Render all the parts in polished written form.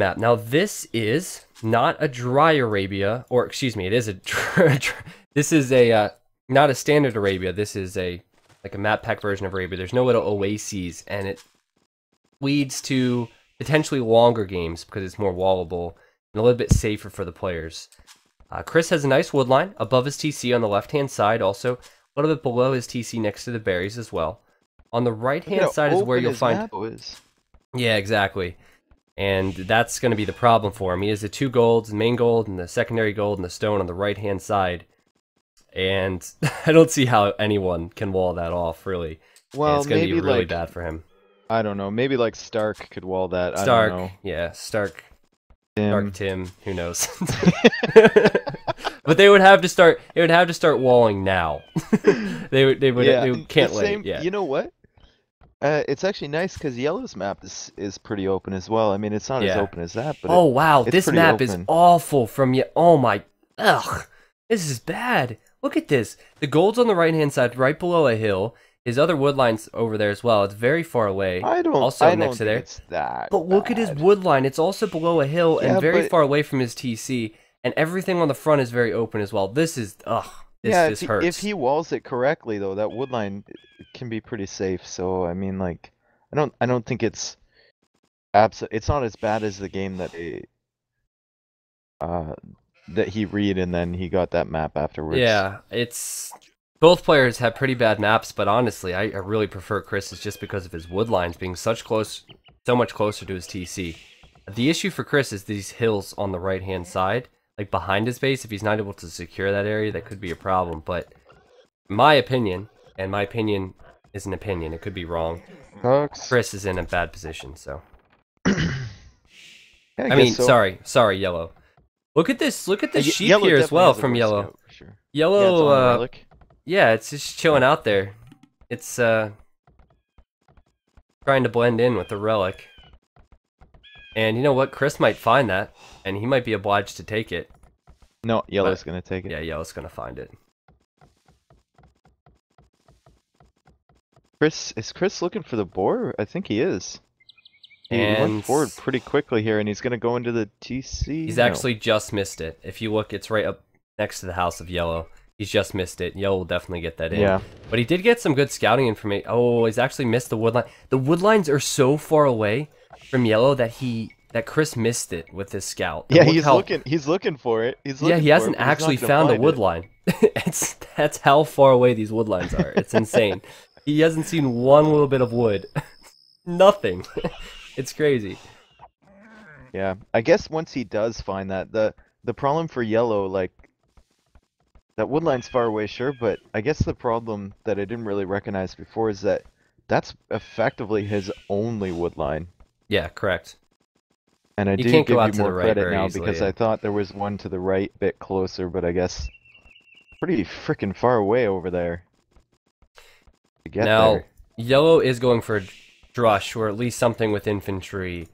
map. Now this is not a dry Arabia, or excuse me, it is a this is a not a standard Arabia. This is a like a map pack version of Arabia. There's no little oases, and it leads to potentially longer games because it's more wallable and a little bit safer for the players. Chris has a nice wood line above his TC on the left-hand side, also a little bit below his TC next to the berries as well. On the right-hand side is where you'll find... Yeah, exactly. And that's going to be the problem for him. He has the 2 golds, the main gold, and the secondary gold, and the stone on the right-hand side. And I don't see how anyone can wall that off, really. Well, it's going to be really like, bad for him. I don't know. Maybe like Stark could wall that. Stark, I don't know. yeah, Stark. Tim. Stark Tim, who knows? But they would have to start. They would have to start walling now. they would. Yeah, They can't wait. Yeah. You know what? It's actually nice because Yellow's map is pretty open as well. I mean, it's not as open as that, but oh wow, this map open. is awful from you. Oh my, ugh, this is bad. Look at this. The gold's on the right hand side, right below a hill. His other wood line's over there as well. It's very far away. I don't next to there. It's that but look at his wood line. It's also below a hill and very far away from his TC. And everything on the front is very open as well. This is This hurts. If he walls it correctly though, that wood line can be pretty safe. So I mean, like, I don't think it's it's not as bad as the game that that he read and then he got that map afterwards. Yeah, it's both players have pretty bad maps, but honestly, I really prefer Chris's just because of his wood lines being so much closer to his TC. The issue for Chris is these hills on the right hand side, like behind his base. If he's not able to secure that area, that could be a problem. But my opinion, and my opinion is an opinion, it could be wrong. Chris is in a bad position, so. I mean, so. sorry, Yellow. Look at this sheep Yellow here as well from Yellow. Yellow. For sure. Yellow, yeah, it's just chilling out there. It's trying to blend in with the relic. And you know what? Chris might find that, and he might be obliged to take it. No, Yellow's gonna take it. Yeah, Yellow's gonna find it. Is Chris looking for the boar? I think he is. He went forward pretty quickly here, and he's gonna go into the TC. He's actually just missed it. If you look, it's right up next to the house of Yellow. He's just missed it. Yellow will definitely get that in. Yeah. But he did get some good scouting information. Oh, he's actually missed the wood line. The wood lines are so far away from Yellow that Chris missed it with his scout. And yeah, he's looking for it. He hasn't actually found a wood line. That's how far away these wood lines are. It's insane. He hasn't seen one little bit of wood. Nothing. It's crazy. Yeah, I guess once he does find that, the problem for Yellow, like, that wood line's far away, sure, but I guess the problem that I didn't really recognize before is that that's effectively his only wood line. Yeah, correct. And I do give you more credit now because I thought there was one to the right, bit closer, but I guess pretty freaking far away over there. To get there. Yellow is going for a drush, or at least something with infantry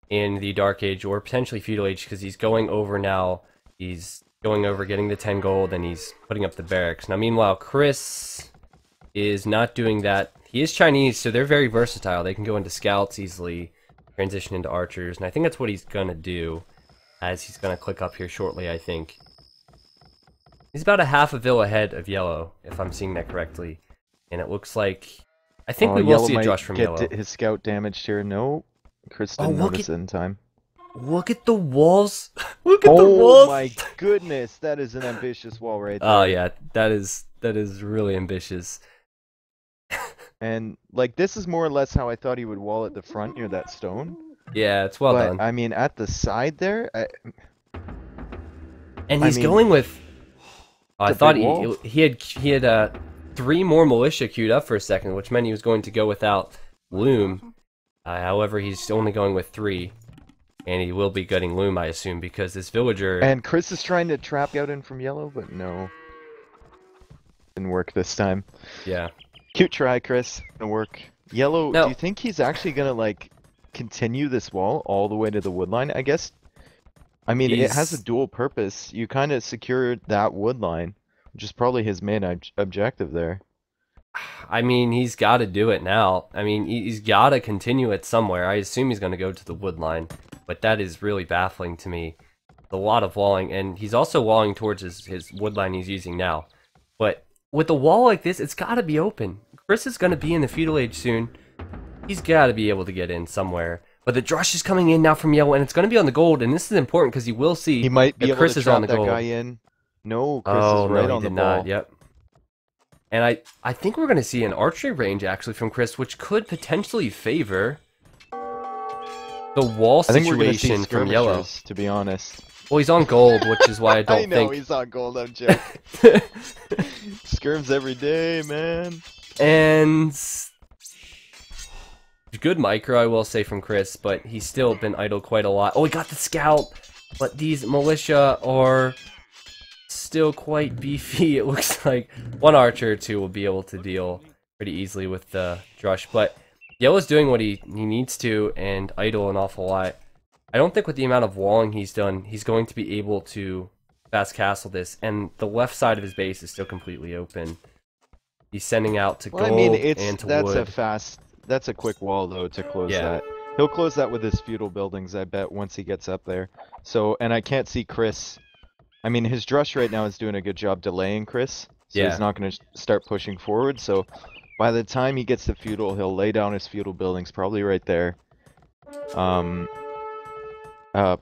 in the Dark Age, or potentially Feudal Age, because he's going over now. He's going over, getting the 10 gold, and he's putting up the barracks. Now, meanwhile, Chris is not doing that. He is Chinese, so they're very versatile. They can go into scouts easily, transition into archers, and I think that's what he's going to do, as he's going to click up here shortly, I think. He's about a half a vil ahead of Yellow, if I'm seeing that correctly. And it looks like... I think we will see a drush from Yellow. His scout damaged here. No, Chris didn't notice it in time. Look at the walls. Look at the walls. Oh my goodness, that is an ambitious wall right there. Oh yeah, that is really ambitious. And like this is more or less how I thought he would wall at the front near that stone. Yeah, it's well done. I mean, at the side there, and he's going with. Oh, I thought he had 3 more militia queued up for a second, which meant he was going to go without Loom. However, he's only going with 3. And he will be getting Loom, I assume, because this villager... And Chris is trying to trap out in from Yellow, but no. Didn't work this time. Yeah. Cute try, Chris. Didn't work. Yellow, do you think he's actually gonna, like, continue this wall all the way to the wood line? I guess... I mean, it has a dual purpose. You kind of secure that wood line, which is probably his main objective there. I mean, he's got to do it now. I mean, he's got to continue it somewhere. I assume he's going to go to the wood line, but that is really baffling to me. A lot of walling, and he's also walling towards his wood line he's using now. But with a wall like this, it's got to be open. Chris is going to be in the feudal age soon. He's got to be able to get in somewhere. But the drush is coming in now from yellow, and it's going to be on the gold, and this is important because you will see He might be that able Chris to is on trap the that gold. guy in. No, Chris Oh, is right no, on he the did ball. not. Yep. And I think we're going to see an archery range actually from Chris, which could potentially favor the wall I think we're gonna see situation from yellow. skirmishers, to be honest. Well, he's on gold, which is why I don't I know think. he's on gold. I'm joking. Skirms every day, man. And good micro, I will say, from Chris, but he's still been idle quite a lot. Oh, he got the scout, but these militia are still quite beefy. It looks like one archer or two will be able to deal pretty easily with the drush, but yellow's doing what he needs to and idle an awful lot. I don't think with the amount of walling he's done, he's going to be able to fast castle this, and the left side of his base is still completely open. He's sending out to Well, gold I mean, and to that's wood. that's a quick wall though to close Yeah. that. He'll close that with his feudal buildings, I bet, once he gets up there. So, and I can't see Chris. I mean, his drush right now is doing a good job delaying Chris, so Yeah. he's not going to start pushing forward. So, by the time he gets to feudal, he'll lay down his feudal buildings, probably right there.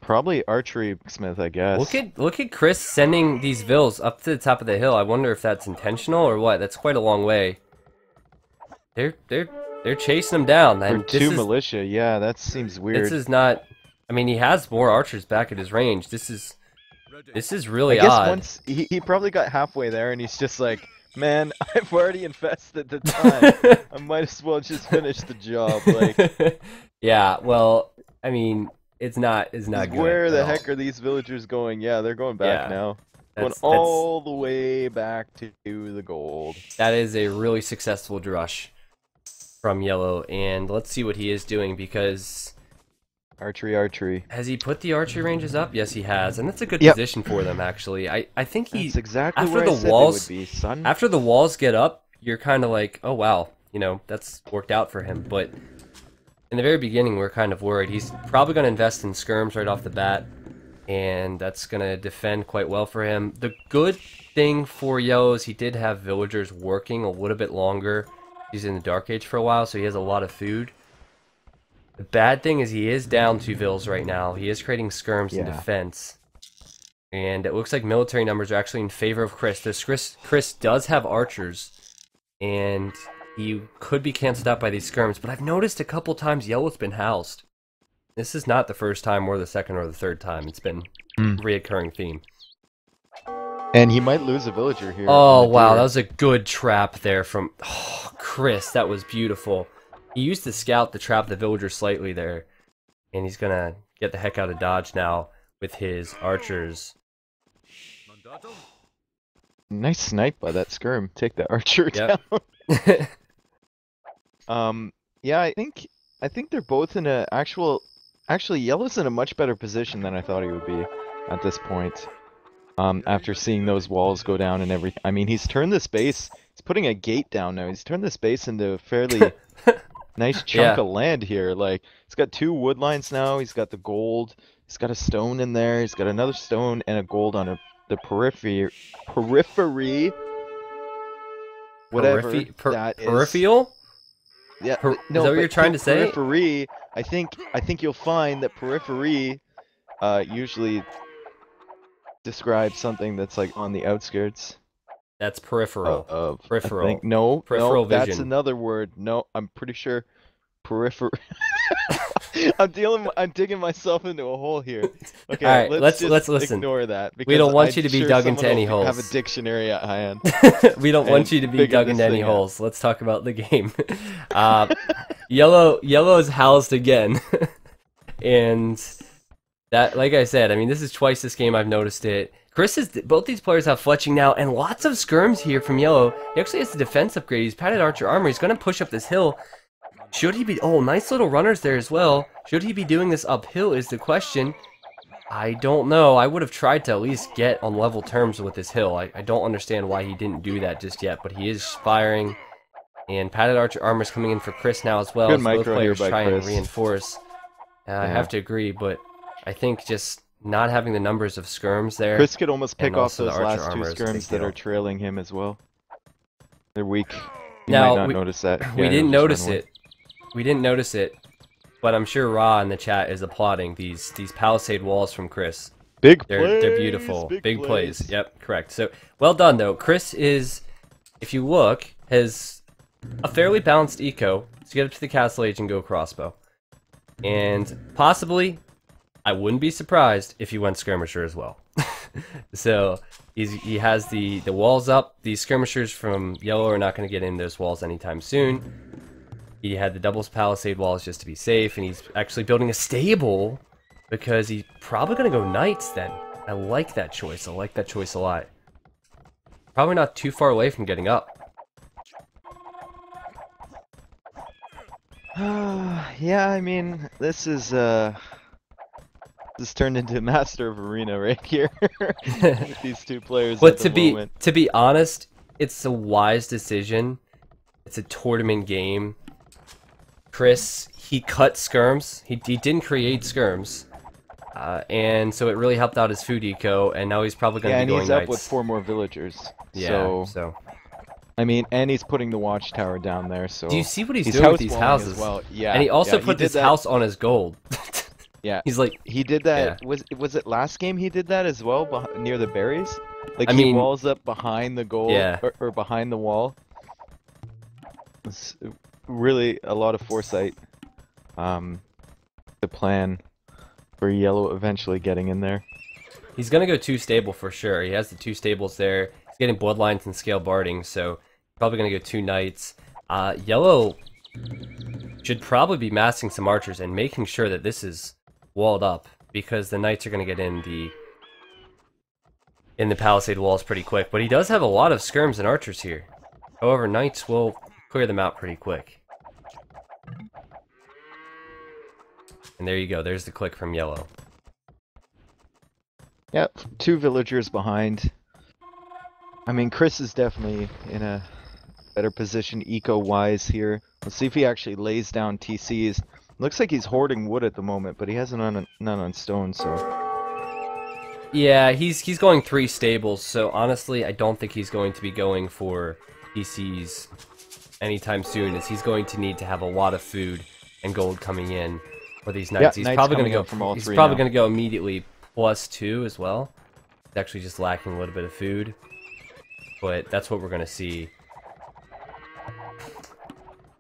Probably archery smith, I guess. Look at Chris sending these vills up to the top of the hill. I wonder if that's intentional or what. That's quite a long way. They're chasing him down. For And two militia, yeah, that seems weird. this is not. I mean, he has more archers back at his range. This is really I guess odd. once he probably got halfway there and he's just like, man, I've already invested the time. I might as well just finish the job. Like, Yeah. Well, I mean, it's not good. where the at all. heck are these villagers going? Yeah, they're going back Yeah, now. Going That's all the way back to the gold. that is a really successful drush from yellow, and let's see what he is doing because Archery. has he put the archery ranges up? Yes, he has, and that's a good Yep. position for them actually. I think he That's exactly after where the I said walls they would be, son. after the walls get up, you're kind of like, oh wow, you know, that's worked out for him. But in the very beginning, we're kind of worried. He's probably going to invest in skirms right off the bat, and that's going to defend quite well for him. The good thing for yellow is he did have villagers working a little bit longer. He's in the Dark Age for a while, so he has a lot of food. The bad thing is he is down 2 vills right now. He is creating skirms in Yeah. defense. And it looks like military numbers are actually in favor of Chris. Chris does have archers, and he could be canceled out by these skirms, but I've noticed a couple times yellow's been housed. This is not the first time or the second or the third time. It's been a reoccurring theme. And he might lose a villager here. Oh, on the wow, deer. that was a good trap there from Chris. That was beautiful. He used the scout to trap the villager slightly there, and he's going to get the heck out of dodge now with his archers. Nice snipe by that skirm. Take the archer Yep. down. Yeah, I think they're both in a actually yellow's in a much better position than I thought he would be at this point. After seeing those walls go down and everything. I mean, he's turned this base. He's putting a gate down now. He's turned this base into a fairly nice chunk Yeah. of land here. Like, he's got 2 wood lines now. He's got the gold. He's got a stone in there. He's got another stone and a gold on the periphery. Whatever that is. Peripheral? Yeah, Is no, that what but you're trying to say? Periphery. I think you'll find that periphery usually describes something that's like on the outskirts That's peripheral. of. I Peripheral. think. No, Peripheral that's vision. another word. No, I'm pretty sure periphery. I'm digging myself into a hole here. Okay, All right, let's let's listen. ignore that. We don't want I'm you to be sure dug into someone any will Have holes. a dictionary at hand. We don't want you to be figure dug this into any thing out. holes. Let's talk about the game. Yellow is housed again, and that, like I said, I mean, this is twice this game I've noticed it. Both these players have fletching now, and lots of skirms here from yellow. He actually has the defense upgrade. He's padded archer armor. He's going to push up this hill. Should he be? Oh, nice little runners there as well. Should he be doing this uphill is the question. I don't know. I would have tried to at least get on level terms with this hill. I don't understand why he didn't do that just yet, but he is firing. And padded archer armor's coming in for Chris now as well. Good As both micro here players by try and Chris. reinforce. I Yeah. have to agree, but I think just not having the numbers of skirms there. Chris could almost pick and off also the those archer last two armor is a big skirms that deal. are trailing him as well. They're weak. You Now, might not notice that. We Yeah, didn't he'll just notice run away. it. We didn't notice it, but I'm sure Ra in the chat is applauding these palisade walls from Chris. Big They're plays! beautiful. Big plays. Yep, correct. So well done though. Chris is, if you look, has a fairly balanced eco to get up to the castle age and go crossbow. And possibly, I wouldn't be surprised if he went skirmisher as well. So he has the walls up. These skirmishers from yellow are not going to get in those walls anytime soon. He had the doubles palisade walls just to be safe, and he's actually building a stable because he's probably going to go knights then. I like that choice. I like that choice a lot. Probably not too far away from getting up. Yeah, I mean, this is turned into Master of Arena right here. With these two players But at the moment. to be honest, it's a wise decision. It's a tournament game. Chris, he cut skirms. He didn't create skirms. And so it really helped out his food eco, and now he's probably going to Yeah, be and going he's knights. up with 4 more villagers. Yeah, So, I mean, and he's putting the watchtower down there, so... do you see what he's He's doing with house these walling houses? as well. Yeah, And he also yeah, put did this that- house on his gold. Yeah, He's like, he did that. Yeah. Was it last game he did that as well, near the berries? Like I he mean, walls up behind the goal, yeah. or behind the wall. It's really a lot of foresight. The plan for yellow eventually getting in there. he's going to go 2 stable for sure. He has the 2 stables there. He's getting bloodlines and scale barding, so probably going to go 2 knights. Yellow should probably be massing some archers and making sure that this is walled up, because the knights are going to get in the palisade walls pretty quick. But he does have a lot of skirms and archers here. However, knights will clear them out pretty quick. And there you go. There's the click from yellow. Yep, 2 villagers behind. I mean, Chris is definitely in a better position eco-wise here. Let's see if he actually lays down TCs. Looks like he's hoarding wood at the moment, but he has none on stone, so... Yeah, he's going 3 stables, so honestly, I don't think he's going to be going for TCs anytime soon, as he's going to need to have a lot of food and gold coming in for these knights. Yeah, he's knights probably going to coming go up from all he's 3 probably now. going to go immediately +2 as well. He's actually just lacking a little bit of food, but that's what we're going to see.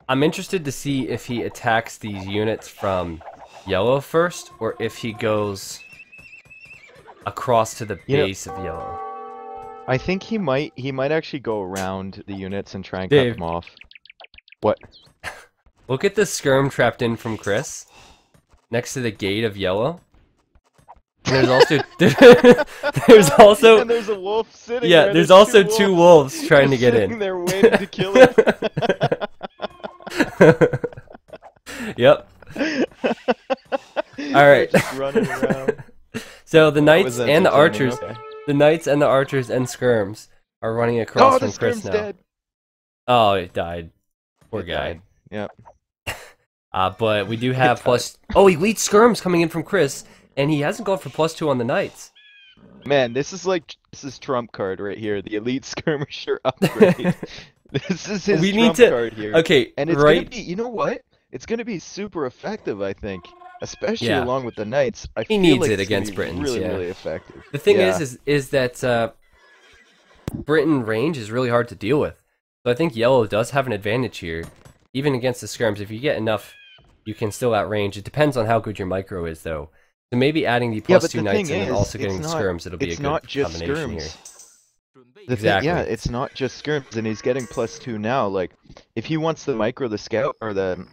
I'm interested to see if he attacks these units from yellow first, or if he goes across to the base of yellow. I think he might actually go around the units and try and Dave. cut them off. What? Look at the skirm trapped in from Chris, next to the gate of yellow. And there's also And there's a wolf sitting yeah, there. there's also 2 wolves trying to just get sitting in. there waiting to kill him. Yep. All right. Just running around. So the That knights was and the entertaining, archers, okay. the knights and the archers and skirms are running across Oh, from the Chris skirm's now. dead. Oh, it died. Poor It guy. died. Yep. But we do have plus. Oh, elite skirms coming in from Chris, and he hasn't gone for +2 on the knights. Man, this is trump card right here. The elite skirmisher upgrade. This is his We need trump to- card here. Okay, And it's right. gonna be, you know what? It's gonna be super effective, I think. Especially Yeah. along with the knights. I He feel needs like it it's gonna against be Britons, really, yeah. really effective. The thing Yeah. is that Britain range is really hard to deal with. So I think yellow does have an advantage here, even against the skirms. If you get enough, you can still outrange. It depends on how good your micro is, though. So maybe adding the Yeah, +2 but the knights thing and then is, also getting the it's not- skirms, it'll be a it's good not just combination here. The Exactly. thing, yeah, it's not just skirms, and he's getting +2 now. Like, if he wants the micro, the scout, or the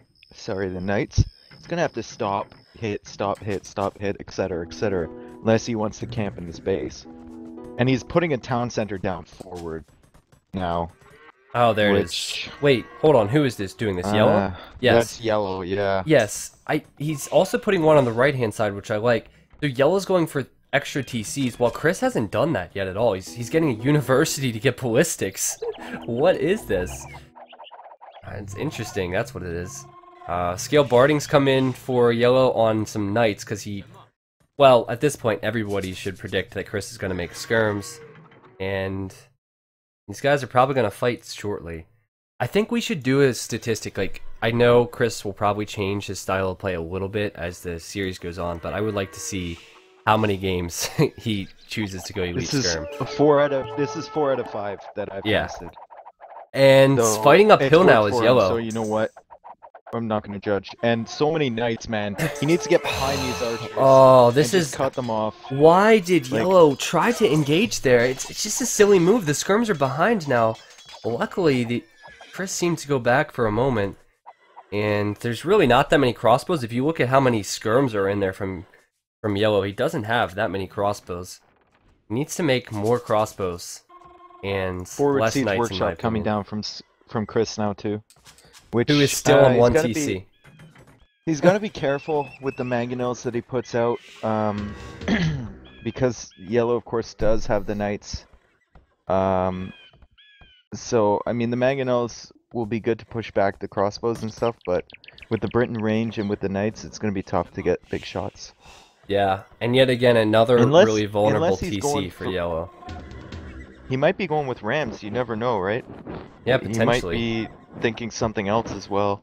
knights, he's gonna have to stop, hit, etc., etc., unless he wants to camp in his base. And he's putting a town center down forward now. Oh, there it is. Which- Wait, hold on. Who is this doing this? Yellow? Yes. That's yellow, yeah. Yes. He's also putting one on the right-hand side, which I like. So yellow's going for extra TCs, while Chris hasn't done that yet at all. He's getting a university to get ballistics. What is this? It's interesting, that's what it is. Scale Barding's come in for yellow on some knights, because he... Well, at this point, everybody should predict that Chris is going to make skirms, and these guys are probably going to fight shortly. I think we should do a statistic, like, I know Chris will probably change his style of play a little bit as the series goes on, but I would like to see how many games he chooses to go Elite Skirm. This is 4 out of 5 that I've casted. And So, fighting uphill now is yellow. So you know what? I'm not going to judge. And so many knights, man. He needs to get behind these archers. Oh, this is... cut them off. Why did yellow try to engage there? It's just a silly move. The skirms are behind now. Luckily, Chris seemed to go back for a moment. And there's really not that many crossbows. If you look at how many skirms are in there from yellow, he doesn't have that many crossbows. He needs to make more crossbows. And Forward less Siege knights, Workshop coming down from Chris now too. Who is still on 1 TC. He's got to be careful with the mangonels that he puts out, because yellow, of course, does have the knights. So, I mean, the mangonels will be good to push back the crossbows and stuff, but with the Britain range and with the knights, it's going to be tough to get big shots. Yeah, and yet again, another really vulnerable TC for yellow. He might be going with rams, you never know, right? Yeah, potentially. He might be thinking something else as well,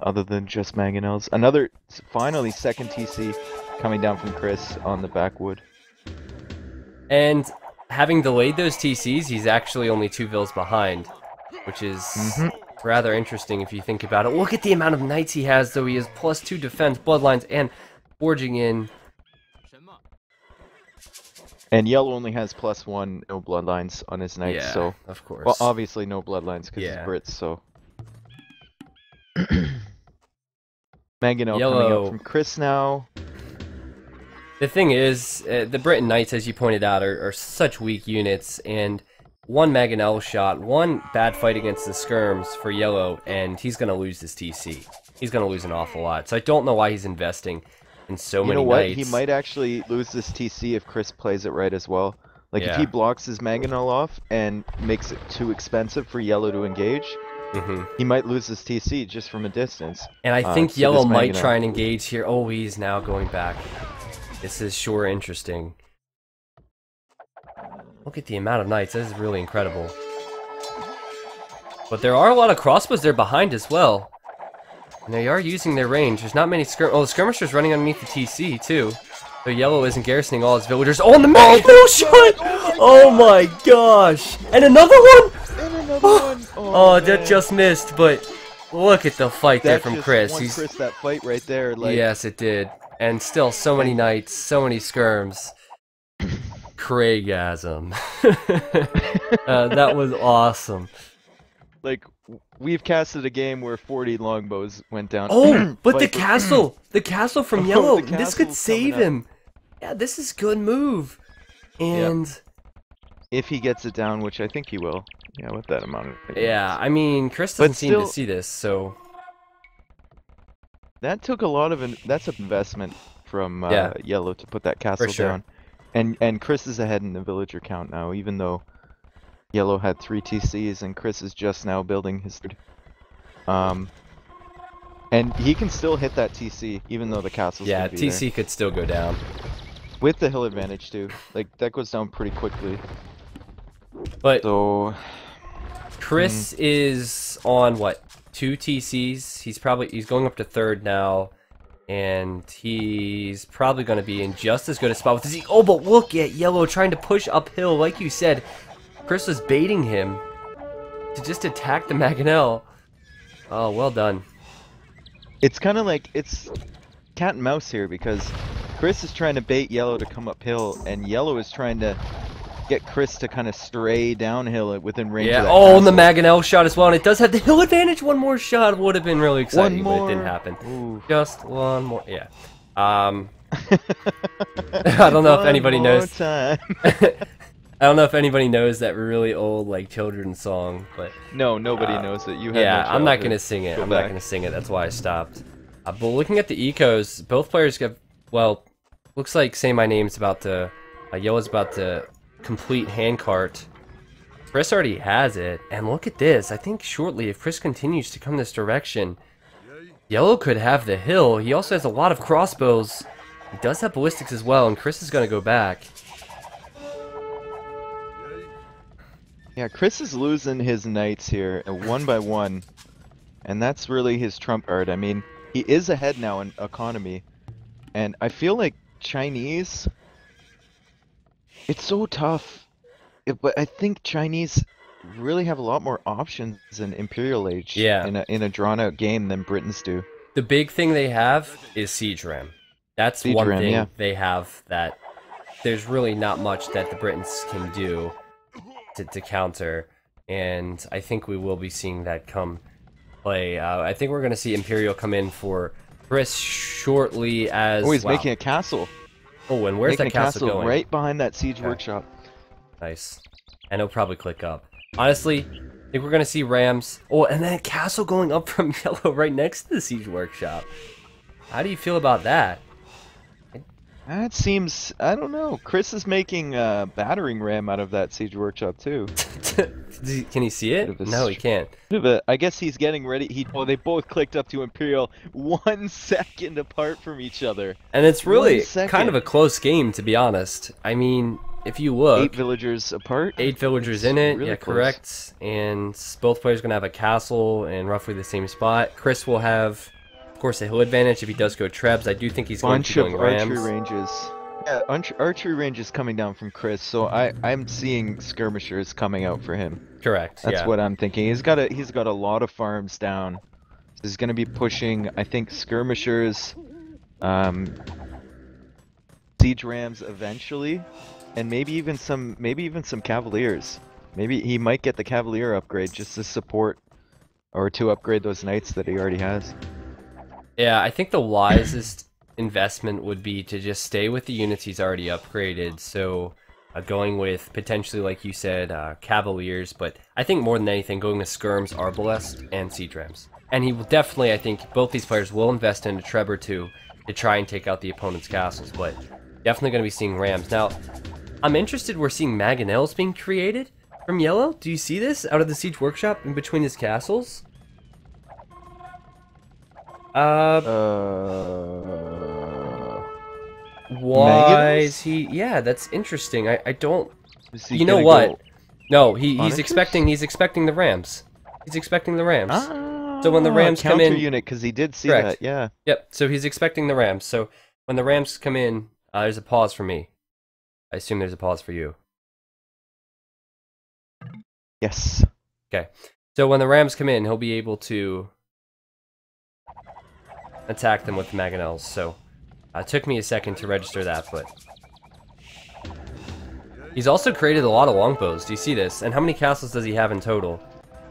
other than just mangonels. Another, finally, second TC coming down from Chris on the backwood. And having delayed those TCs, he's actually only 2 vills behind, which is rather interesting if you think about it. Look at the amount of knights he has, though. He has +2 defense, bloodlines, and forging in. And yellow only has +1, no bloodlines on his knights, yeah, so... of course. Well, obviously no bloodlines, because he's Brits, so... Mangonel coming up from Chris now. The thing is, the Britain Knights, as you pointed out, are such weak units, and one Mangonel shot, one bad fight against the skirms for yellow, and he's going to lose this TC. He's going to lose an awful lot, so I don't know why he's investing in so many knights. He might actually lose this TC if Chris plays it right as well. Like, if he blocks his Mangonel off and makes it too expensive for yellow to engage, he might lose this TC just from a distance. And I think yellow might try and engage here. Oh, he's now going back. This is sure interesting. Look at the amount of knights. This is really incredible. But there are a lot of crossbows there behind as well. And they are using their range. There's not many the skirmishers running underneath the TC too. So yellow isn't garrisoning all his villagers. Oh, and the Mangonel shot! Oh my gosh! And another one! Oh, that just missed, but look at the fight there from Chris. He's Chris that fight right there. Like... Yes, it did. And still, so many knights, so many skirms. Craigasm. That was awesome. Like, we've casted a game where 40 longbows went down. Oh, but the castle from yellow, this could save him. Yeah, this is good move. And if he gets it down, which I think he will. Yeah, with that amount of yeah, I mean, Chris doesn't seem to see this, so that took a lot of that's an investment from yellow to put that castle down. And Chris is ahead in the villager count now, even though yellow had 3 TCs and Chris is just now building his third. And he can still hit that TC even though the castle's gonna be TC there. could still go down. With the hill advantage too. Like, that goes down pretty quickly. But so Chris is on what, 2 TCs? He's going up to 3rd now, and he's probably going to be in just as good a spot with his. Oh, but look at yellow trying to push uphill, like you said. Chris was baiting him to just attack the Mangonel. Oh, well done. It's kind of like it's cat and mouse here because Chris is trying to bait yellow to come uphill, and yellow is trying to get Chris to kind of stray downhill within range of that castle. And the Mangonel shot as well, and it does have the hill advantage. One more shot would have been really exciting, but it didn't happen. Ooh. Just one more, I don't know if anybody knows. I don't know if anybody knows that really old, like, children's song, but no, nobody knows it. You have no I'm not gonna sing it. I'm not gonna sing it. That's why I stopped. But looking at the ecos, both players have, well, looks like Say My Name's about to, yellow's about to complete handcart, Chris already has it, and look at this. I think shortly, if Chris continues to come this direction, Yellow could have the hill. He also has a lot of crossbows. He does have ballistics as well, and Chris is going to go back. Yeah, Chris is losing his knights here, one by one. And that's really his trump card. I mean, he is ahead now in economy. And I feel like Chinese... It's so tough. But I think Chinese really have a lot more options in Imperial Age in a drawn-out game than Britons do. The big thing they have is Siege Ram. That's Siege one Ram, thing yeah. they have that there's really not much that the Britons can do to counter. And I think we will be seeing that come play. I think we're going to see Imperial come in for Chris shortly as... Oh, he's making a castle. Oh, and where's that castle going? Right behind that siege workshop. Nice. And it'll probably click up. Honestly, I think we're going to see Rams. Oh, and then a castle going up from Yellow right next to the siege workshop. How do you feel about that? That seems... I don't know. Chris is making a battering ram out of that siege workshop, too. Can he see it? No, he can't. I guess he's getting ready. Oh, they both clicked up to Imperial 1 second apart from each other. And it's really kind of a close game, to be honest. I mean, if you look... 8 villagers apart? 8 villagers in it, really yeah, close. correct. And both players are going to have a castle in roughly the same spot. Chris will have, of course, a hill advantage if he does go Trebs. I do think he's going to be going Rams. Archery ranges. Yeah, archery range is coming down from Chris, so I'm seeing skirmishers coming out for him. Correct. That's what I'm thinking. He's got a lot of farms down. So he's gonna be pushing, I think, skirmishers, siege rams eventually, and maybe even some cavaliers. Maybe he might get the cavalier upgrade just to support or to upgrade those knights that he already has. Yeah, I think the wisest investment would be to just stay with the units he's already upgraded. So going with potentially, like you said, cavaliers, but I think more than anything going with skirms, arbalest, and siege rams. And he will definitely, I think, both these players will invest in a Treb or two to try and take out the opponent's castles, but definitely going to be seeing rams. Now, I'm interested we're seeing mangonels being created from Yellow. Do you see this out of the siege workshop in between his castles? Why is he? Yeah, that's interesting. I don't. You know what? No, he's expecting the Rams. He's expecting the Rams. So when the Rams come in, unit, because he did see that. Yeah. Yep. So he's expecting the Rams. So when the Rams come in, there's a pause for me. I assume there's a pause for you. Yes. Okay. So when the Rams come in, he'll be able to attack them with the mangonels. So it took me a second to register that, but he's also created a lot of longbows. Do you see this? And how many castles does he have in total?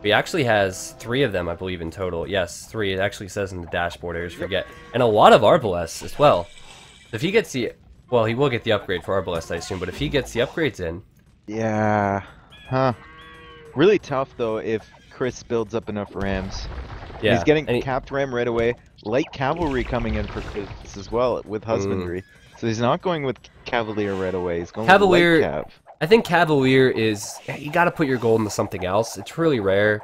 He actually has 3 of them, I believe, in total. Yes, 3. It actually says in the dashboard. I always forget. And a lot of arbalests as well. If he gets the... Well, he will get the upgrade for arbalest, I assume. But if he gets the upgrades in... Yeah. Huh. Really tough, though, if Chris builds up enough rams. Yeah. He's getting capped ram right away. Light cavalry coming in for Chris as well with husbandry. So he's not going with cavalier right away. He's going with light cav. I think cavalier is... You gotta put your gold into something else. It's really rare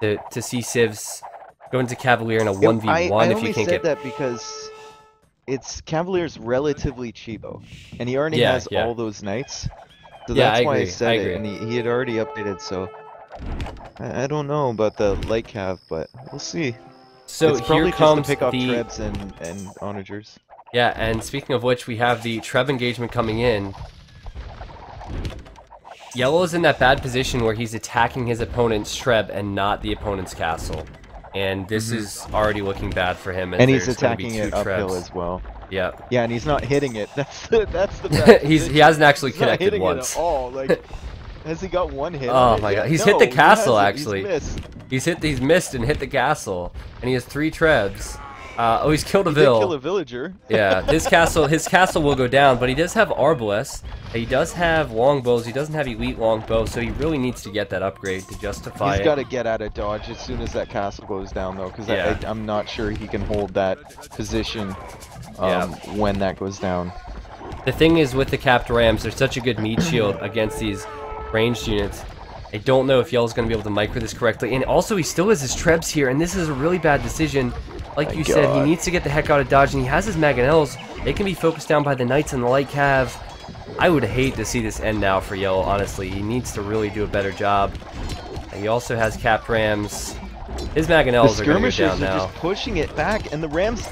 to see civs go into cavalier in a 1v1 I if you can't get... that because it's cavalier's relatively cheapo, and he already has all those knights. So that's why I said it, and he had already updated. So I don't know about the light cav, but we'll see. So it's probably here comes just to pick off trebs and onagers. Yeah, and speaking of which, we have the Treb engagement coming in. Yellow is in that bad position where he's attacking his opponent's Treb and not the opponent's castle. And this is already looking bad for him. And he's attacking it uphill as well. Yeah. Yeah, and he's not hitting it. That's the bad he hasn't actually connected once. It at all. Like, has he got one hit? Oh my god, he's hit the castle actually. He's missed and hit the castle, and he has 3 Trebs. Oh, he's killed a vill. Did kill a villager. Yeah, his castle will go down, but he does have arbalests. He does have longbows. He doesn't have elite longbow, so he really needs to get that upgrade to justify it. He's got to get out of dodge as soon as that castle goes down, though, because I'm not sure he can hold that position when that goes down. The thing is, with the capped rams, they're such a good meat shield against these ranged units. I don't know if Yellow's going to be able to micro this correctly. And also, he still has his Trebs here, and this is a really bad decision. Like you said, he needs to get the heck out of dodge, and he has his Mangonels. They can be focused down by the Knights and the Light Cav. I would hate to see this end now for Yellow, honestly. He needs to really do a better job. And he also has capped Rams. His Mangonels are going to go down now. Just pushing it back, and the Rams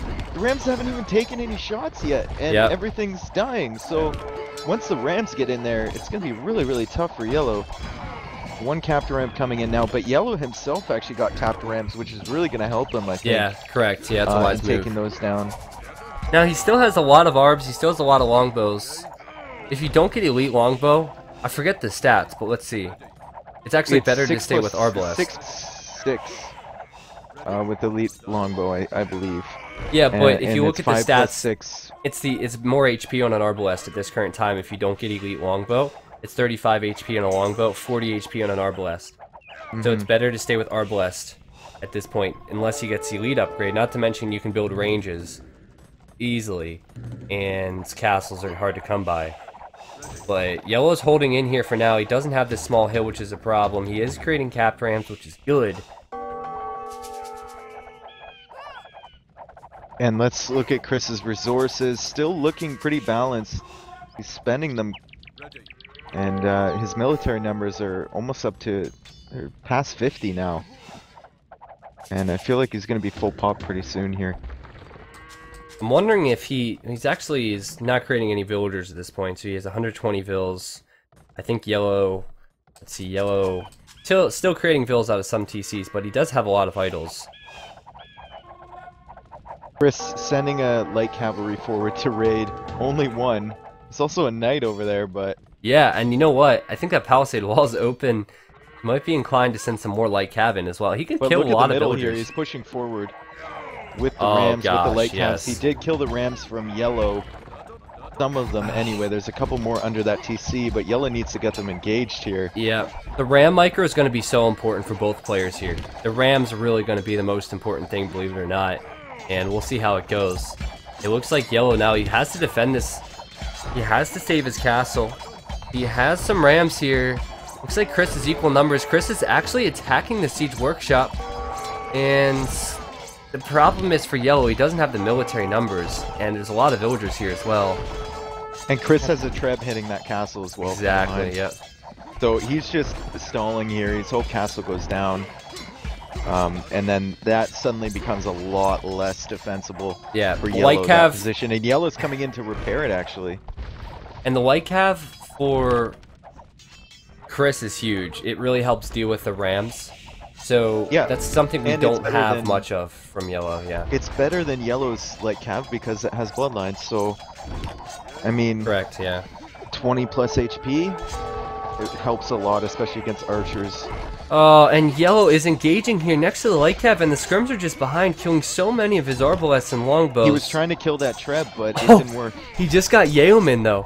haven't even taken any shots yet, and everything's dying. So once the Rams get in there, it's going to be really, really tough for Yellow. One capped Ram coming in now, but Yellow himself actually got capped Rams, which is really going to help him, I think. Yeah, correct. Yeah, that's a wise move. Taking those down. Now, he still has a lot of ARBs. He still has a lot of longbows. If you don't get elite longbow, I forget the stats, but let's see. It's actually better to stay with Arbalest. 6/6 with elite longbow, I believe. Yeah, but if you look at the stats, 6. it's more HP on an Arbalest at this current time if you don't get elite longbow. It's 35 HP on a longbow, 40 HP on an Arbalest. So it's better to stay with Arbalest at this point, unless he gets elite upgrade. Not to mention you can build ranges easily, and castles are hard to come by. But Yellow's holding in here for now. He doesn't have this small hill, which is a problem. He is creating capped Rams, which is good. And let's look at Chris's resources. Still looking pretty balanced. He's spending them. And his military numbers are almost up to, they're past 50 now. And I feel like he's going to be full pop pretty soon here. I'm wondering if he's not creating any villagers at this point, so he has 120 vills. I think Yellow, let's see, Yellow, still creating vills out of some TCs, but he does have a lot of idols. Chris sending a light cavalry forward to raid, only one. There's also a knight over there, but... Yeah, and you know what? I think that palisade wall is open. He might be inclined to send some more light cav in as well. He can kill a lot of villagers. Here. He's pushing forward with the Rams, with the light calves. He did kill the Rams from Yellow. Some of them anyway. There's a couple more under that TC, but Yellow needs to get them engaged here. Yeah, the Ram micro is going to be so important for both players here. The Ram's really going to be the most important thing, believe it or not. And we'll see how it goes. It looks like Yellow now, he has to defend this. He has to save his castle. He has some Rams here. Looks like Chris is equal numbers. Chris is actually attacking the Siege Workshop. And the problem is for Yellow, he doesn't have the military numbers. And there's a lot of villagers here as well. And Chris has a Treb hitting that castle as well. Exactly, yep. So he's just stalling here. His whole castle goes down. And then that suddenly becomes a lot less defensible for Yellow, that position. And Yellow's coming in to repair it, actually. And the Light Cav for Chris is huge. It really helps deal with the Rams. So that's something we don't have much of from Yellow, It's better than Yellow's Light Cav because it has bloodlines, so... I mean... Correct, 20 plus HP, it helps a lot, especially against archers. And Yellow is engaging here next to the Light Cav, and the Scrims are just behind, killing so many of his Arbalests and Longbows. He was trying to kill that Treb, but it didn't work. He just got Yeoman, though.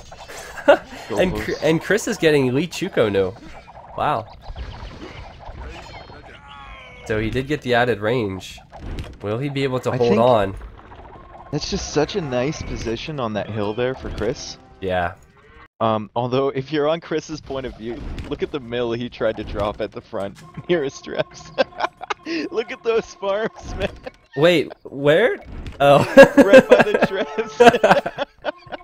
and Chris is getting Elite Chuko no. Wow. So he did get the added range. Will he be able to hold on? It's just such a nice position on that hill there for Chris. Yeah. Although, if you're on Chris's point of view, look at the mill he tried to drop at the front near his Trebs. Look at those farms, man. Wait, where? Oh. Right by the Trebs.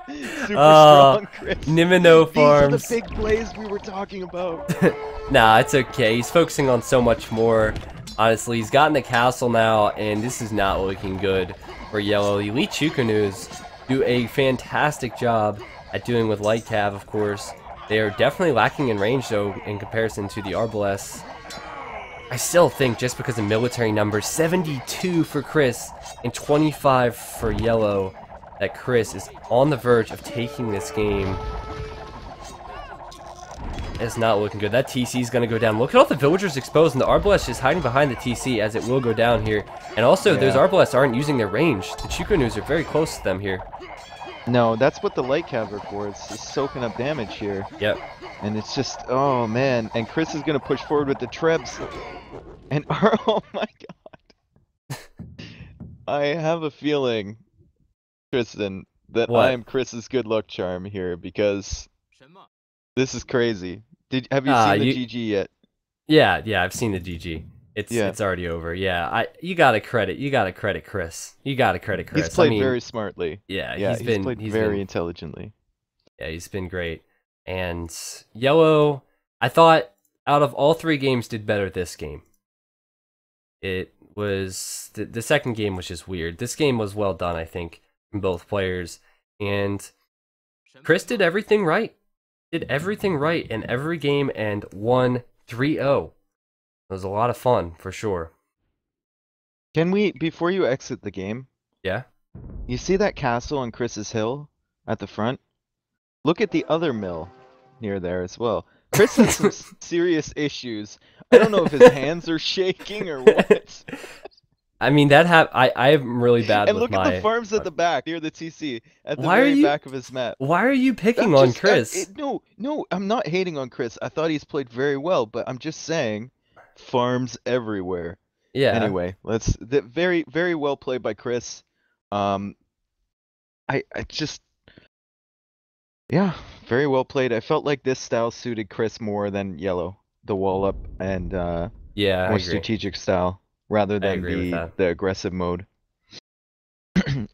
Super strong, Chris. Nimino farms. These are the big plays we were talking about. Nah, it's okay. He's focusing on so much more. Honestly, he's gotten the castle now, and this is not looking good for Yellow. Elite Chukanus do a fantastic job at doing with Light Cav, of course. They are definitely lacking in range, though, in comparison to the Arbalests. I still think just because of military numbers, 72 for Chris and 25 for Yellow, that Chris is on the verge of taking this game. It's not looking good. That TC is going to go down. Look at all the villagers exposed, and the Arbalest is hiding behind the TC, as it will go down here. And also, those Arbalests aren't using their range. The Chukanus are very close to them here. No, that's what the Light Cav are for. It's just soaking up damage here. Yep. And it's just, oh man. And Chris is going to push forward with the Trebs. And, oh my god. I have a feeling, Tristan, that I am Chris's good luck charm here, because this is crazy. Have you seen the GG yet? Yeah, yeah, I've seen the GG. Yeah. It's already over. Yeah, you gotta credit Chris. You gotta credit He's Chris. I played mean, very smartly. yeah, Yeah, he's played he's very been intelligently. yeah, he's been great. And Yellow, I thought out of all three games did better this game. It was the second game was just weird. This game was well done, I think, from both players. And Chris did everything right. Did everything right in every game and won 3-0. It was a lot of fun for sure. Can we, before you exit the game, Yeah. you see that castle on Chris's hill at the front? Look at the other mill near there as well. Chris has some serious issues. I don't know if his hands are shaking or what. I mean I'm really bad And with look at the my. farms at the back near the TC at the Why are very you? back of his map. Why are you I'm picking on just Chris? no, I'm not hating on Chris. I thought he's played very well, but I'm just saying farms everywhere. Yeah. Anyway, very well played by Chris. Um I just yeah, very well played. I felt like this style suited Chris more than yellow, the wall up and Yeah, I more agree. strategic style rather I than agree with that. the aggressive mode.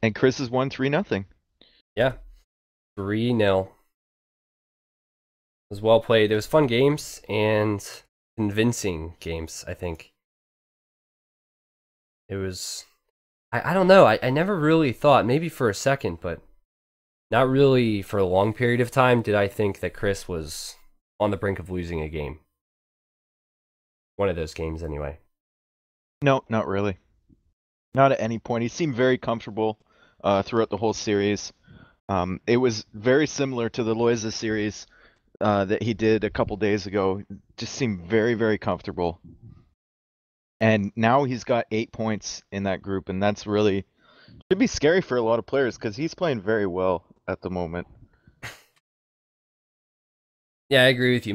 And Chris has won 3-0. Yeah. 3-0. It was well played. It was fun games and convincing games, I think. It was I don't know. I never really thought, maybe for a second, but not really for a long period of time, did I think that Chris was on the brink of losing a game. One of those games, anyway. No, not really. Not at any point. He seemed very comfortable throughout the whole series. It was very similar to the Loiza series that he did a couple days ago. Just seemed very, very comfortable. And now he's got 8 points in that group, and that's really should be scary for a lot of players because he's playing very well at the moment. Yeah, I agree with you.